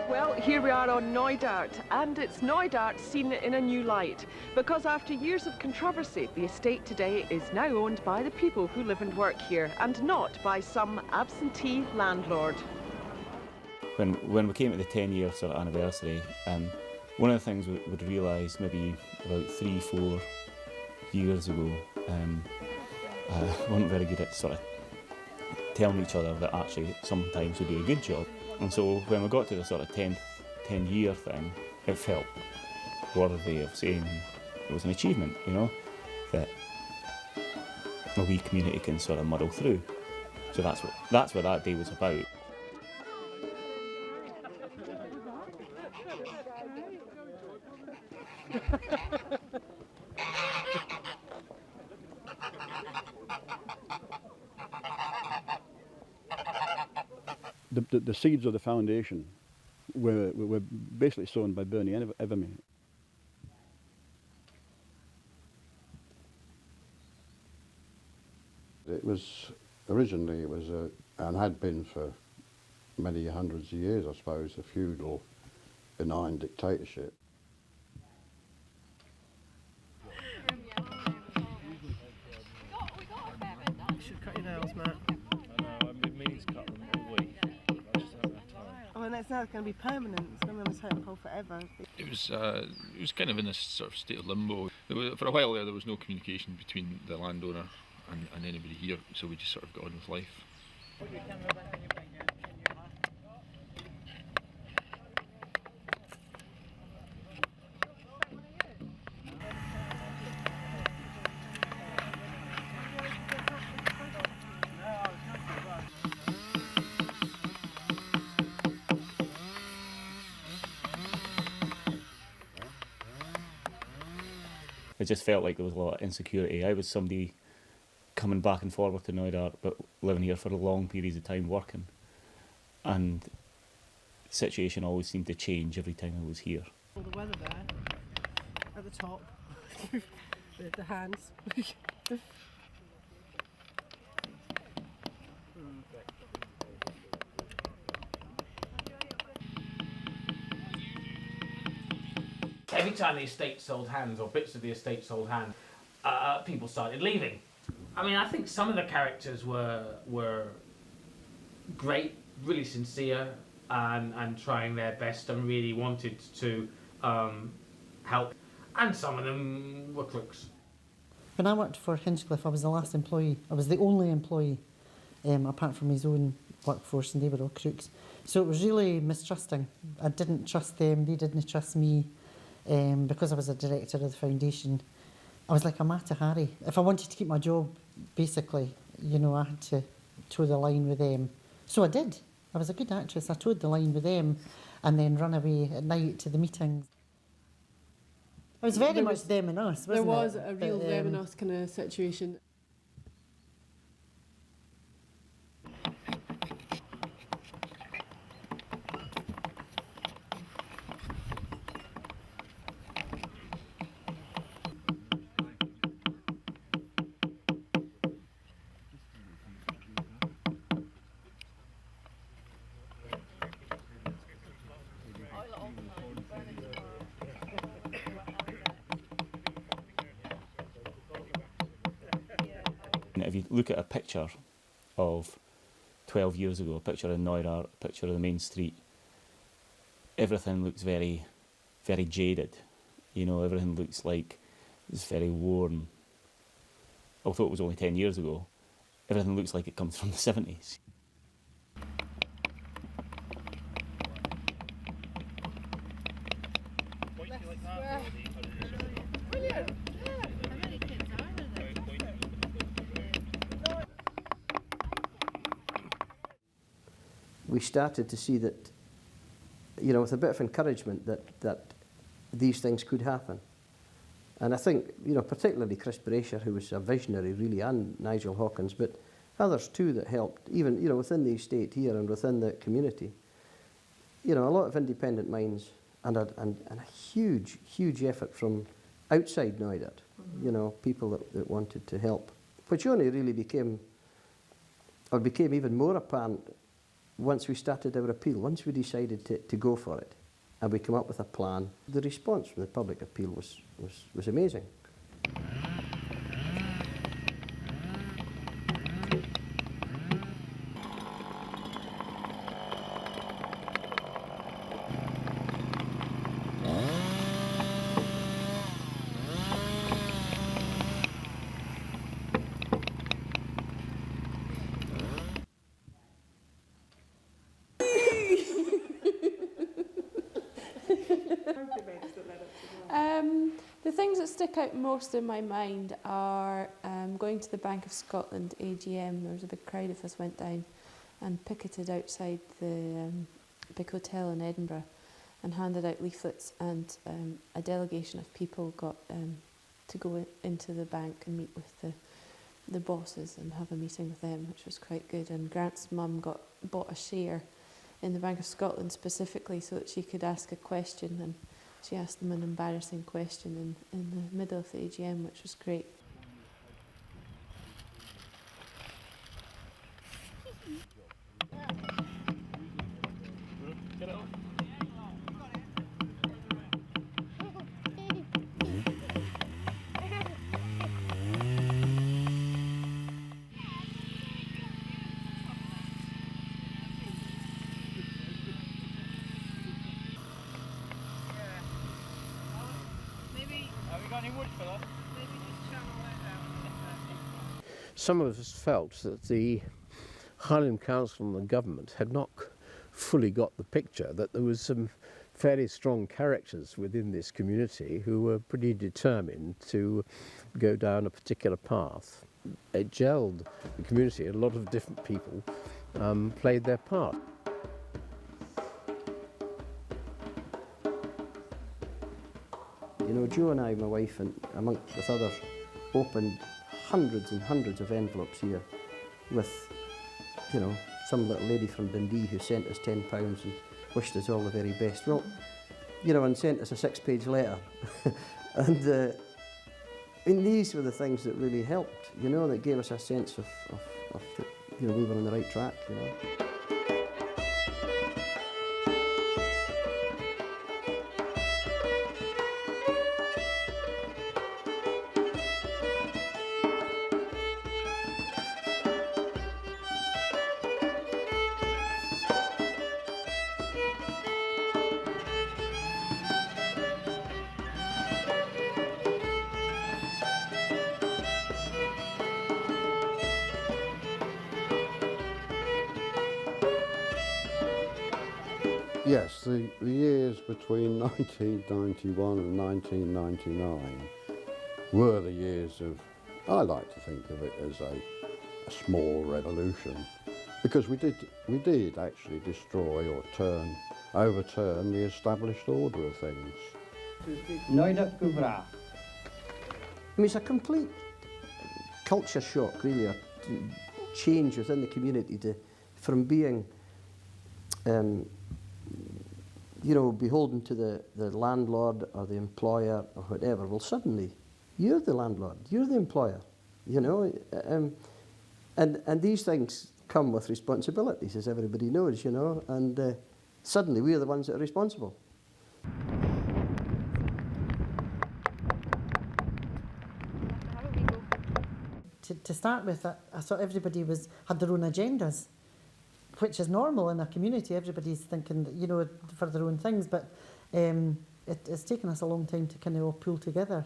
Well, here we are on Knoydart, and it's Knoydart seen in a new light, because after years of controversy, the estate today is now owned by the people who live and work here, and not by some absentee landlord. When we came to the 10-year sort of anniversary, one of the things we'd realised maybe about 3-4 years ago, weren't very good at sort of telling each other that actually sometimes we do a good job. And so when we got to the sort of 10-year thing, it felt worthy of saying it was an achievement, you know, that a wee community can sort of muddle through. So that's what that day was about. The seeds of the foundation were basically sown by Bernie Evermy. It was originally, and had been for many hundreds of years, I suppose, a feudal, benign dictatorship. You should cut your nails, Matt. I know, I've been meaning to cut them all week. I just haven't had time. Oh, and it's now going to be permanent. It's going to be on the totem pole forever. It was kind of in this sort of state of limbo. For a while there was no communication between the landowner and anybody here, so we just sort of got on with life. It just felt like there was a lot of insecurity. I was somebody coming back and forward to Knoydart, but living here for long periods of time working. And the situation always seemed to change every time I was here. All the weather there, at the top, the hands. Every time the estate sold hands, or bits of the estate sold hands, people started leaving. I mean, I think some of the characters were great, really sincere, and trying their best and really wanted to help. And some of them were crooks. When I worked for Hinchcliffe, I was the last employee. I was the only employee, apart from his own workforce, and they were all crooks. So it was really mistrusting. I didn't trust them, they didn't trust me. Because I was a director of the foundation, I was like a Mata Hari. If I wanted to keep my job, basically, you know, I had to toe the line with them. So I did. I was a good actress. I toed the line with them and then run away at night to the meetings. It was very much them and us, wasn't it? There was a real them and us kind of situation. If you look at a picture of 12 years ago, a picture of Knoydart, a picture of the main street, everything looks very, very jaded. You know, everything looks like it's very worn. Although it was only 10 years ago, everything looks like it comes from the 70s. We started to see that, you know, with a bit of encouragement that these things could happen. And I think, you know, particularly Chris Brasher, who was a visionary really, and Nigel Hawkins, but others too that helped, even, you know, within the estate here and within the community. You know, a lot of independent minds and a huge, huge effort from outside Knoydart, you know, people that wanted to help, which only really became even more apparent once we started our appeal, once we decided to go for it, and we come up with a plan, the response from the public appeal was amazing. The things that stick out most in my mind are going to the Bank of Scotland AGM. There was a big crowd of us went down and picketed outside the big hotel in Edinburgh and handed out leaflets, and a delegation of people got to go into the bank and meet with the bosses and have a meeting with them, which was quite good. And Grant's mum bought a share in the Bank of Scotland specifically so that she could ask a question, and she asked them an embarrassing question in the middle of the AGM, which was great. Some of us felt that the Highland Council and the government had not fully got the picture, that there was some fairly strong characters within this community who were pretty determined to go down a particular path. It gelled the community, a lot of different people played their part. You know, Joe and I, my wife, and with others, opened hundreds and hundreds of envelopes here with, you know, some little lady from Dundee who sent us £10 and wished us all the very best. Well, you know, and sent us a 6-page letter. And these were the things that really helped, you know, that gave us a sense of you know, we were on the right track, you know. Yes, the years between 1991 and 1999 were the years of, I like to think of it as a small revolution, because we did actually destroy or overturn the established order of things. Knoydart Gubra. I mean, it's a complete culture shock, really, a change within the community from being you know, beholden to the landlord or the employer or whatever. Well, suddenly, you're the landlord, you're the employer, you know. And these things come with responsibilities, as everybody knows, you know, and suddenly we're the ones that are responsible. To start with, I thought everybody had their own agendas, which is normal in a community. Everybody's thinking, you know, for their own things, but it's taken us a long time to kind of all pull together.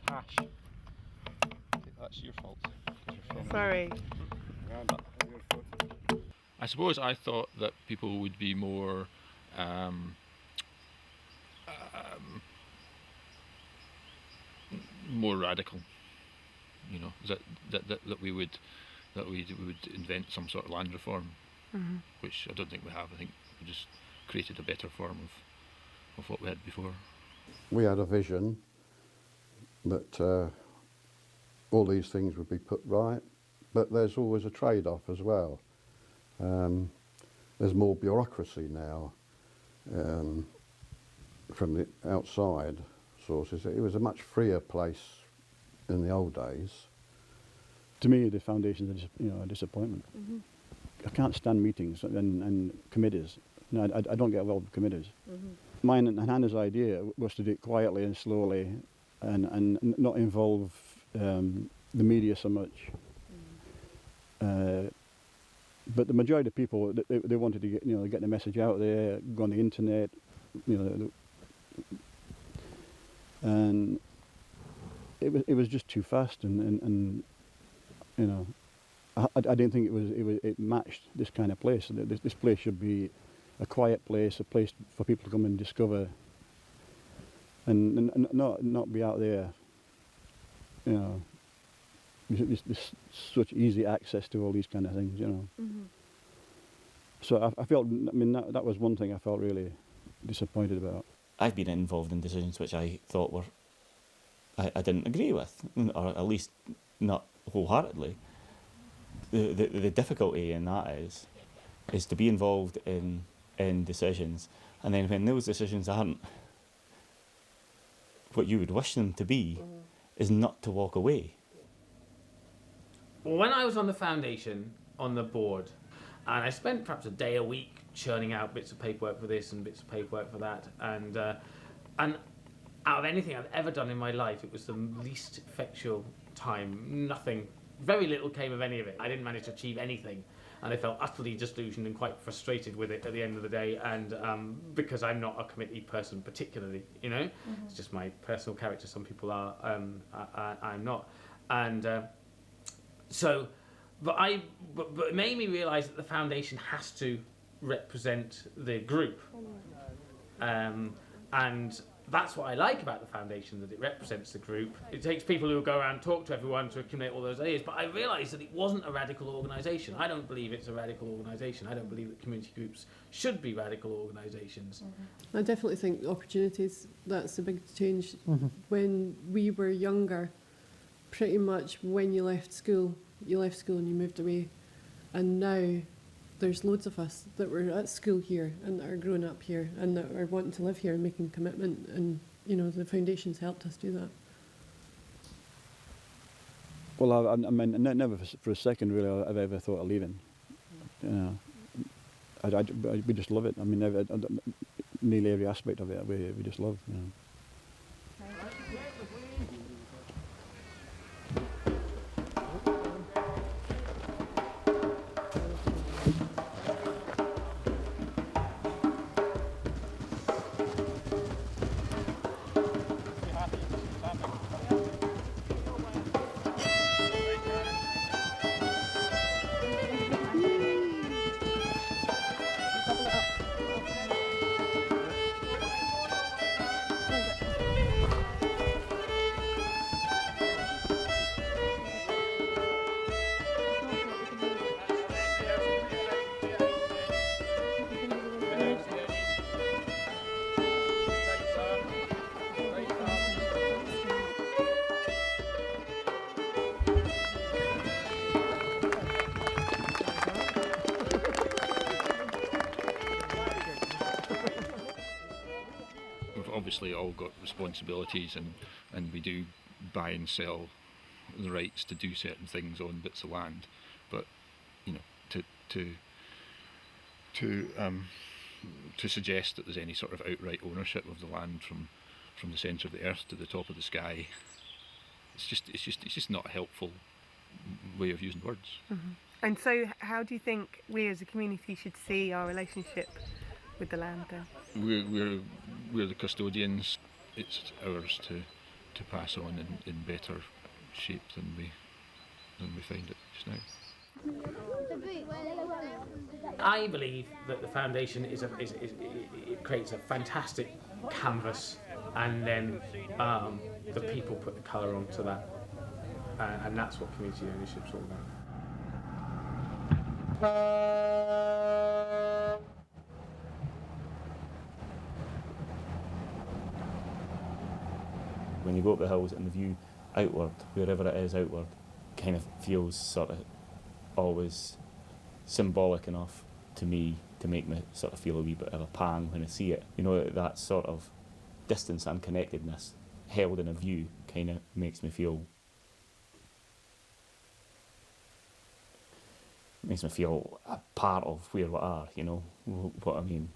Ash, that's your fault. Sorry. I suppose I thought that people would be more more radical. You know, that we would invent some sort of land reform. Mm-hmm. Which I don't think we have. I think we just created a better form of what we had before. We had a vision that all these things would be put right, but there's always a trade-off as well. There's more bureaucracy now from the outside sources. It was a much freer place in the old days. To me, the foundation's a disappointment. Mm-hmm. can't stand meetings and committees. No, I don't get involved with committees. Mine and Hannah's idea was to do it quietly and slowly, and not involve the media so much. But the majority of people, they wanted to get the message out there, go on the internet, and it was just too fast, and I didn't think it matched this kind of place. This place should be a quiet place, a place for people to come and discover, and not be out there. There's such easy access to all these kind of things, So I felt, that was one thing I felt really disappointed about. I've been involved in decisions which I thought I didn't agree with, or at least not wholeheartedly. The difficulty in that is to be involved in decisions, and then when those decisions aren't what you would wish them to be, is not to walk away. Well, when I was on the foundation, on the board, and I spent perhaps a day a week churning out bits of paperwork for this and bits of paperwork for that, and out of anything I've ever done in my life, it was the least effectual time. Nothing, very little came of any of it. I didn't manage to achieve anything, and I felt utterly disillusioned and quite frustrated with it at the end of the day, and because I'm not a committee person particularly, It's just my personal character. Some people are, I'm not. And but it made me realise that the foundation has to represent the group, and that's what I like about the foundation, that it represents the group. It takes people who go around and talk to everyone to accumulate all those ideas, but I realised that it wasn't a radical organisation. I don't believe it's a radical organisation. I don't believe that community groups should be radical organisations. I definitely think opportunities, that's a big change. When we were younger, pretty much when you left school and you moved away, and now there's loads of us that were at school here and that are growing up here and that are wanting to live here and making commitment, and the foundation's helped us do that. Well, I mean, never for a second really I've ever thought of leaving. We just love it. I mean, nearly every aspect of it we just love. Obviously all got responsibilities, and we do buy and sell the rights to do certain things on bits of land, but to suggest that there's any sort of outright ownership of the land from the centre of the earth to the top of the sky, it's just not a helpful way of using words. And so how do you think we as a community should see our relationship with the land then? We're the custodians. It's ours to pass on in better shape than we find it just now. I believe that the foundation it creates a fantastic canvas, and then the people put the colour onto that, and that's what community ownership's all about. When you go up the hills and the view outward, wherever it is outward, kind of feels sort of always symbolic enough to me to make me sort of feel a wee bit of a pang when I see it. That sort of distance and connectedness held in a view kind of makes me feel makes me feel a part of where we are, you know, what I mean.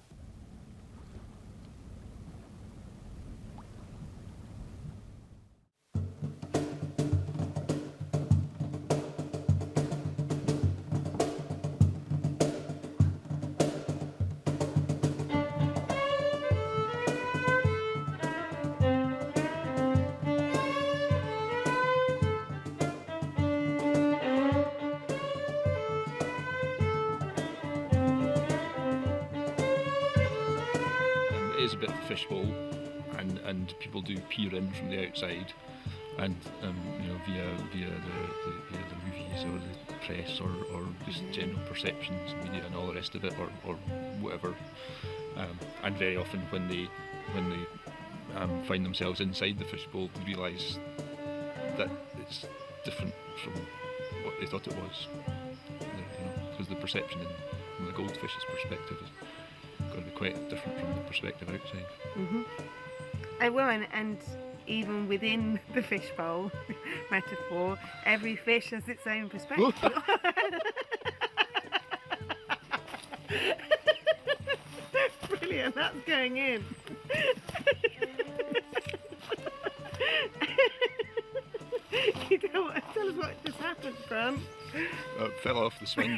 It is a bit of a fishbowl, and people do peer in from the outside, and you know, via the movies or the press or just general perceptions, media and all the rest of it, or whatever. And very often when they find themselves inside the fishbowl, they realise that it's different from what they thought it was. You know, because the perception from the goldfish's perspective is got to be quite different from the perspective outside. Well, and even within the fishbowl metaphor, every fish has its own perspective. Brilliant, that's going in. You tell us what just happened, Grant. Fell off the swing.